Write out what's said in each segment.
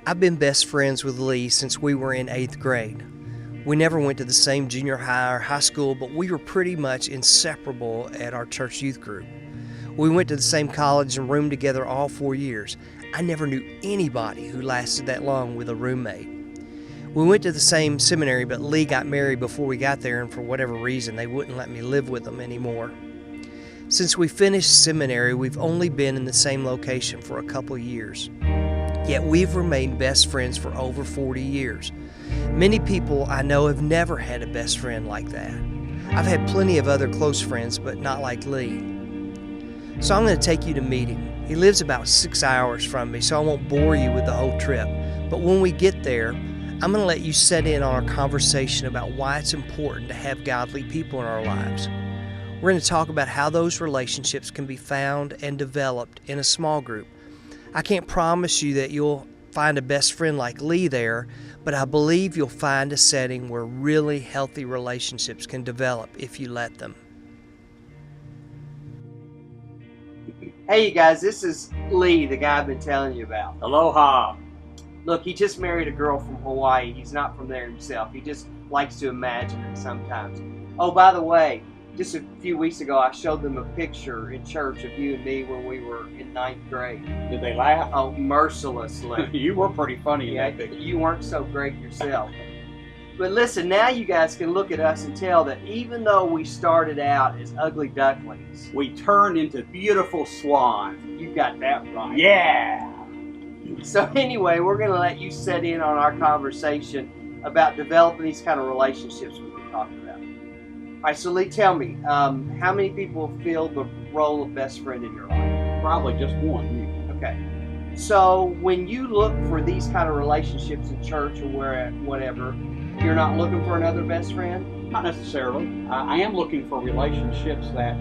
I've been best friends with Lee since we were in 8th grade. We never went to the same junior high or high school, but we were pretty much inseparable at our church youth group. We went to the same college and roomed together all 4 years. I never knew anybody who lasted that long with a roommate. We went to the same seminary, but Lee got married before we got there, and for whatever reason, they wouldn't let me live with them anymore. Since we finished seminary, we've only been in the same location for a couple years. Yet we've remained best friends for over 40 years. Many people I know have never had a best friend like that. I've had plenty of other close friends, but not like Lee. So I'm going to take you to meet him. He lives about 6 hours from me, so I won't bore you with the whole trip. But when we get there, I'm going to let you set in on our conversation about why it's important to have godly people in our lives. We're going to talk about how those relationships can be found and developed in a small group. I can't promise you that you'll find a best friend like Lee there, but I believe you'll find a setting where really healthy relationships can develop if you let them. Hey, you guys, this is Lee, the guy I've been telling you about. Aloha. Look, he just married a girl from Hawaii. He's not from there himself. He just likes to imagine it sometimes. Oh, by the way, just a few weeks ago, I showed them a picture in church of you and me when we were in 9th grade. Did they laugh? Oh, mercilessly. You were pretty funny in Yeah, that picture. you weren't so great yourself. But listen, now you guys can look at us and tell that even though we started out as ugly ducklings, We turned into beautiful swans. you got that right. Yeah. So anyway, we're going to let you set in on our conversation about developing these kind of relationships we've been talking about. All right, so Lee, tell me, how many people fill the role of best friend in your life? Probably just one. Okay. So when you look for these kind of relationships in church or whatever, you're not looking for another best friend? Not necessarily. I am looking for relationships that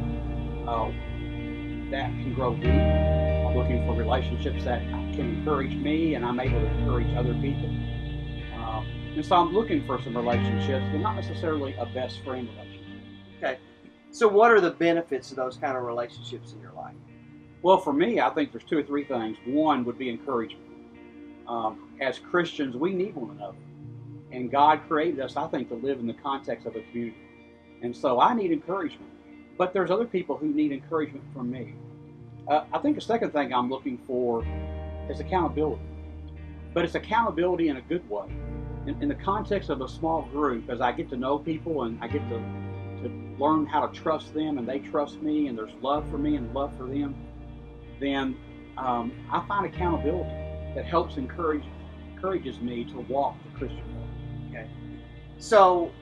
can grow deep. I'm looking for relationships that can encourage me, and I'm able to encourage other people. And so I'm looking for some relationships, but not necessarily a best friend relationship. Okay. So what are the benefits of those kind of relationships in your life? Well, for me, I think there's 2 or 3 things. One would be encouragement. As Christians, we need one another. And God created us, I think, to live in the context of a community. And so I need encouragement. But there's other people who need encouragement from me. I think the second thing I'm looking for is accountability. But it's accountability in a good way. In the context of a small group, as I get to know people and I get to learn how to trust them and they trust me and there's love for me and love for them, then I find accountability that helps encourages me to walk the Christian way. Okay. So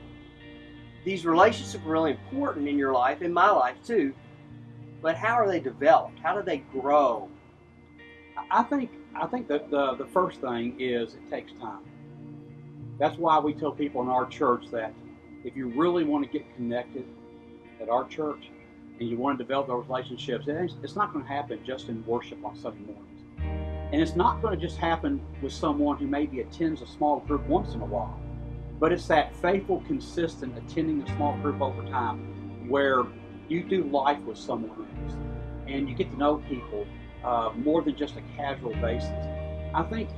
these relationships are really important in your life, in my life too. But how are they developed? How do they grow? I think that the first thing is it takes time. That's why we tell people in our church that if you really want to get connected at our church and you want to develop those relationships, it's not going to happen just in worship on Sunday mornings. And it's not going to just happen with someone who maybe attends a small group once in a while. But it's that faithful, consistent attending a small group over time where you do life with someone else and you get to know people more than just a casual basis. I think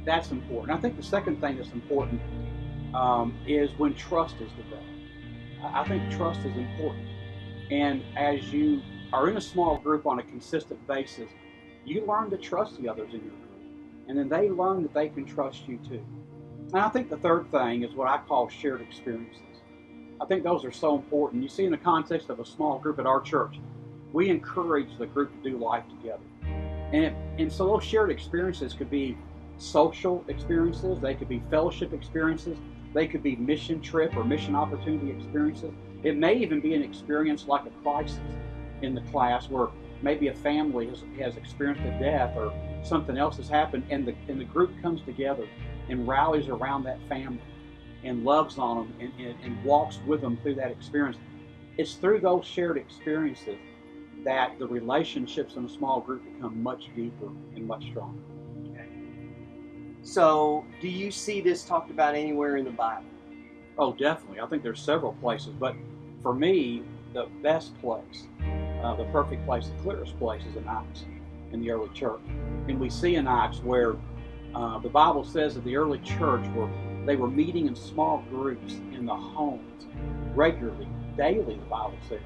that's important. I think the second thing that's important is when trust is developed. I think trust is important. And as you are in a small group on a consistent basis, you learn to trust the others in your group. And then they learn that they can trust you too. And I think the third thing is what I call shared experiences. I think those are so important. You see, in the context of a small group at our church, we encourage the group to do life together. And so those shared experiences could be social experiences, they could be fellowship experiences, they could be mission trip or mission opportunity experiences. It may even be an experience like a crisis in the class where maybe a family has experienced a death or something else has happened, and the group comes together and rallies around that family and loves on them and walks with them through that experience. It's through those shared experiences that the relationships in a small group become much deeper and much stronger. Okay. So, do you see this talked about anywhere in the Bible? Oh, definitely. I think there's several places, but for me, the best place, the perfect place, the clearest place is in Acts in the early church. And we see in Acts where The Bible says that the early church they were meeting in small groups in the homes regularly, daily, the Bible says.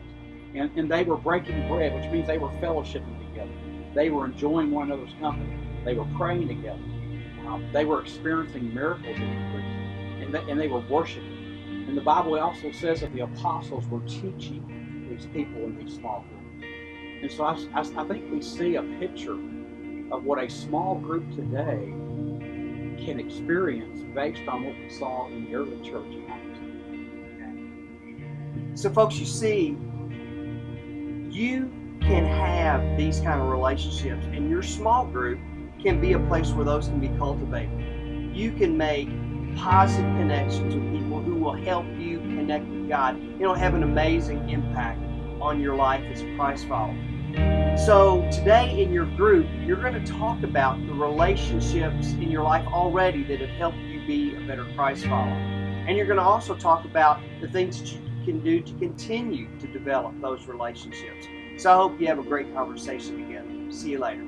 And they were breaking bread, which means they were fellowshipping together. They were enjoying one another's company. They were praying together. They were experiencing miracles in the groups, and they were worshiping. And the Bible also says that the apostles were teaching these people in these small groups. And so I think we see a picture of what a small group today can experience based on what we saw in the early church in Acts. So folks, you see, you can have these kind of relationships, and your small group can be a place where those can be cultivated. You can make positive connections with people who will help you connect with God. It'll have an amazing impact on your life as a Christ follower. So today in your group, you're going to talk about the relationships in your life already that have helped you be a better Christ follower. And you're going to also talk about the things that you can do to continue to develop those relationships. So I hope you have a great conversation together. See you later.